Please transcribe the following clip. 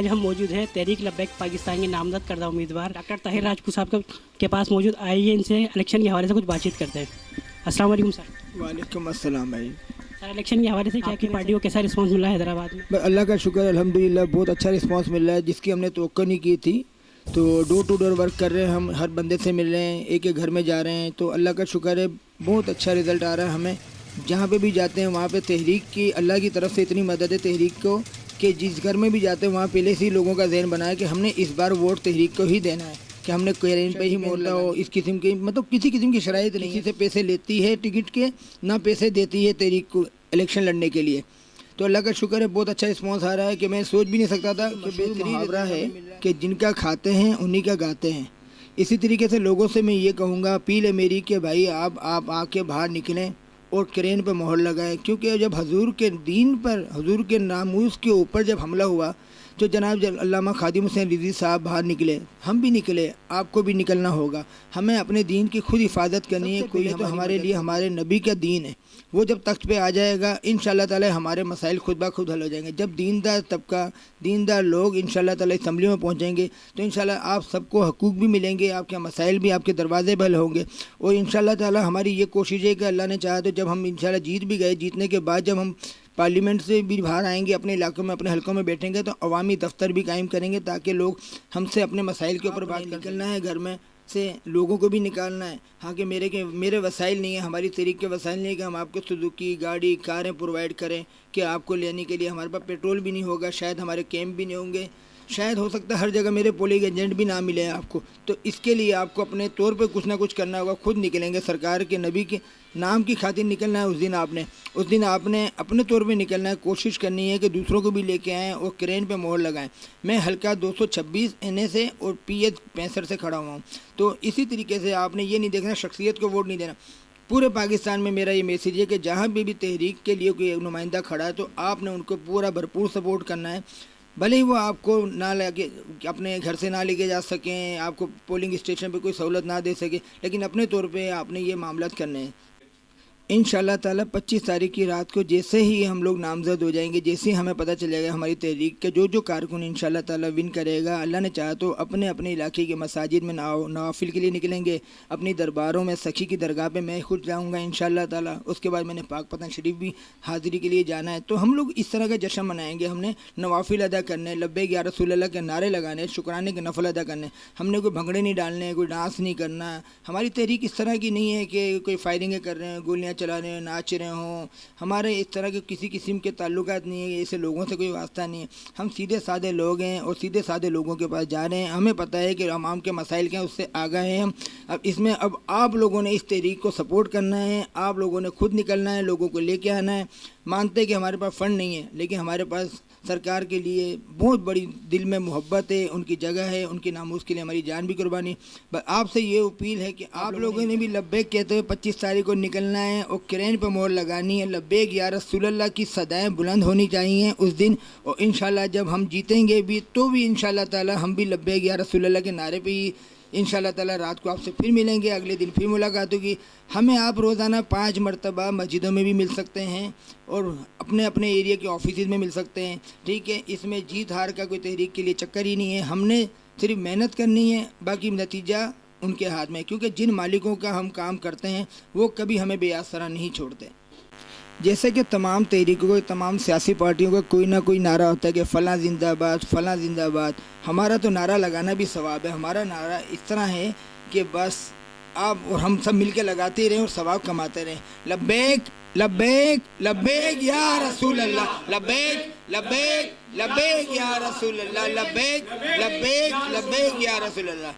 آج ہم موجود ہیں تحریک لبیک پاکستان کے نامزد کردہ امیدوار ڈاکٹر طاہر راجپوت صاحب کے پاس موجود. آئیے ان سے الیکشن کے حوالے سے کچھ بات چیت کرتے ہیں. السلام علیکم سر. وعلیکم السلام بھائی. سر الیکشن کے حوالے سے کیا پارٹی کو کیسا رسپانس ملا ہے حیدرآباد میں؟ اللہ کا شکر الحمدللہ بہت اچھا رسپانس مل رہا ہے جس کی ہم نے توقع نہیں کی تھی. تو ڈور ٹو ڈور ورک کر رہے ہیں ہم, ہر بندے سے مل رہے ہیں, ایک ایک گھر میں جا رہے ہیں. تو اللہ کا شکر ہے بہت اچھا رزلٹ آ رہا ہے ہمیں. جہاں پہ بھی جاتے ہیں وہاں پہ تحریک کی اللہ کی طرف سے اتنی مدد ہے تحریک کو کہ جس گھر میں بھی جاتے ہیں وہاں پہلے سے ہی لوگوں کا ذہن بنا ہے کہ ہم نے اس بار ووٹ تحریک کو ہی دینا ہے, کہ ہم نے کیرین پہ ہی موڑنا ہو. اس قسم کی مطلب کسی قسم کی شرائط نہیں, سے پیسے لیتی ہے ٹکٹ کے نہ پیسے دیتی ہے تحریک کو الیکشن لڑنے کے لیے. تو اللہ کا شکر ہے بہت اچھا رسپانس آ رہا ہے کہ میں سوچ بھی نہیں سکتا تھا کہ بہترین محاورہ ہے کہ جن کا کھاتے ہیں انہی کا گاتے ہیں. اسی طریقے سے لوگوں سے میں یہ کہوں گا, اپیل ہے میری کہ بھائی آپ آ کے باہر نکلیں اور کرین پہ مہر لگائیں, کیونکہ جب حضور کے دین پر, حضور کے ناموس کے اوپر جب حملہ ہوا تو جناب علامہ خادم حسین رضوی صاحب باہر نکلے, ہم بھی نکلے, آپ کو بھی نکلنا ہوگا. ہمیں اپنے دین کی خود حفاظت کرنی ہے. کوئی تو ہمارے لیے ہمارے نبی کا دین ہے, وہ جب تخت پہ آ جائے گا انشاءاللہ تعالی ہمارے مسائل خود بخود حل ہو جائیں گے. جب دیندار طبقہ, دیندار لوگ انشاءاللہ تعالی اسمبلی میں پہنچیں گے تو انشاءاللہ آپ سب کو حقوق بھی ملیں گے, آپ کے مسائل بھی, آپ کے دروازے بھی حل ہوں گے. اور انشاءاللہ تعالی ہماری یہ کوشش ہے کہ اللہ نے چاہا تو جب ہم انشاءاللہ جیت بھی گئے, جیتنے کے بعد جب ہم پارلیمنٹ سے بھی باہر آئیں گے, اپنے علاقوں میں اپنے حلقوں میں بیٹھیں گے تو عوامی دفتر بھی قائم کریں گے تاکہ لوگ ہم سے اپنے مسائل کے اوپر بات نکلنا ہے, گھر میں سے لوگوں کو بھی نکالنا ہے. ہاں کہ میرے وسائل نہیں ہیں, ہماری تحریک کے وسائل نہیں ہے کہ ہم آپ کو سوزوکی گاڑی کاریں پرووائڈ کریں کہ آپ کو لینے کے لیے ہمارے پاس پیٹرول بھی نہیں ہوگا, شاید ہمارے کیمپ بھی نہیں ہوں گے, شاید ہو سکتا ہے ہر جگہ میرے پولنگ ایجنٹ بھی نہ ملے آپ کو. تو اس کے لیے آپ کو اپنے طور پہ کچھ نہ کچھ کرنا ہوگا. خود نکلیں گے, سرکار کے نبی کے نام کی خاطر نکلنا ہے. اس دن آپ نے اپنے طور پہ نکلنا ہے. کوشش کرنی ہے کہ دوسروں کو بھی لے کے آئیں اور کرین پہ مہر لگائیں. میں حلقہ 226 NA سے اور PH 65 سے کھڑا ہوا ہوں. تو اسی طریقے سے آپ نے یہ نہیں دیکھنا شخصیت کو ووٹ نہیں دینا. پورے پاکستان میں میرا یہ میسیج ہے کہ جہاں بھی تحریک کے لیے کوئی نمائندہ کھڑا ہے تو آپ نے ان کو پورا بھرپور سپورٹ کرنا ہے. بھلے ہی وہ آپ کو نہ لے کے اپنے گھر سے نہ لے کے جا سکیں, آپ کو پولنگ اسٹیشن پہ کوئی سہولت نہ دے سکے, لیکن اپنے طور پہ آپ نے یہ معاملات کرنے ہیں. انشاءاللہ تعالی 25 تاریخ کی رات کو جیسے ہی ہم لوگ نامزد ہو جائیں گے, جیسے ہی ہمیں پتہ چل جائے گا ہماری تحریک کے جو کارکن انشاءاللہ تعالی ون کرے گا, اللہ نے چاہا تو اپنے علاقے کے مساجد میں نوافل کے لیے نکلیں گے, اپنی درباروں میں سخی کی درگاہ پہ میں خود جاؤں گا انشاءاللہ تعالی. اس کے بعد میں نے پاک پتن شریف بھی حاضری کے لیے جانا ہے. تو ہم لوگ اس طرح کا جشن منائیں گے. ہم نے نوافل ادا کرنے, لبیک یا رسول اللہ کے نعرے لگانے, شکرانے کے نفل ادا کرنے. ہم نے کوئی بھنگڑے نہیں ڈالنے, کوئی ڈانس نہیں کرنا. ہماری تحریک اس طرح کی نہیں ہے کہ کوئی فائرنگیں کر رہے ہیں, گولیاں چلا رہے ہیں, ناچ رہے ہوں. ہمارے اس طرح کے کسی قسم کے تعلقات نہیں ہے, ایسے لوگوں سے کوئی واسطہ نہیں ہے. ہم سیدھے سادے لوگ ہیں اور سیدھے سادے لوگوں کے پاس جا رہے ہیں. ہمیں پتہ ہے کہ عوام کے مسائل کیا ہیں, اس سے آگاہ ہیں ہم. اب اس میں آپ لوگوں نے اس تحریک کو سپورٹ کرنا ہے, آپ لوگوں نے خود نکلنا ہے, لوگوں کو لے کے آنا ہے. مانتے ہیں کہ ہمارے پاس فنڈ نہیں ہے, لیکن ہمارے پاس سرکار کے لیے بہت بڑی دل میں محبت ہے, ان کی جگہ ہے, ان کے ناموس کے لیے ہماری جان بھی قربانی. آپ سے یہ اپیل ہے کہ آپ لوگوں نے بھی لبیک کہتے ہوئے 25 تاریخ کو نکلنا ہے اور کرین پہ مہر لگانی ہے. لبیک یا رسول اللہ کی صدائیں بلند ہونی چاہیے اس دن. اور انشاءاللہ جب ہم جیتیں گے بھی تو بھی انشاءاللہ تعالی ہم بھی لبیک یا رسول اللہ کے نعرے پہ ہی انشاءاللہ تعالی رات کو آپ سے پھر ملیں گے. اگلے دن پھر ملاقات ہوگی. ہمیں آپ روزانہ 5 مرتبہ مسجدوں میں بھی مل سکتے ہیں اور اپنے ایریا کے آفیسز میں مل سکتے ہیں. ٹھیک ہے, اس میں جیت ہار کا کوئی تحریک کے لیے چکر ہی نہیں ہے. ہم نے صرف محنت کرنی ہے, باقی نتیجہ ان کے ہاتھ میں, کیونکہ جن مالکوں کا ہم کام کرتے ہیں وہ کبھی ہمیں بے آسرا نہیں چھوڑتے. جیسے کہ تمام تحریکوں کو, تمام سیاسی پارٹیوں کا کوئی نہ کوئی نعرہ ہوتا ہے کہ فلاں زندہ باد, فلاں زندہ باد. ہمارا تو نعرہ لگانا بھی ثواب ہے. ہمارا نعرہ اس طرح ہے کہ بس آپ اور ہم سب مل کے لگاتے رہیں اور ثواب کماتے رہیں. لبیک لبیک لبیک یا رسول اللہ, لبیک لبیک لبیک یا رسول اللہ, لبیک لبیک لبیک یا رسول اللہ.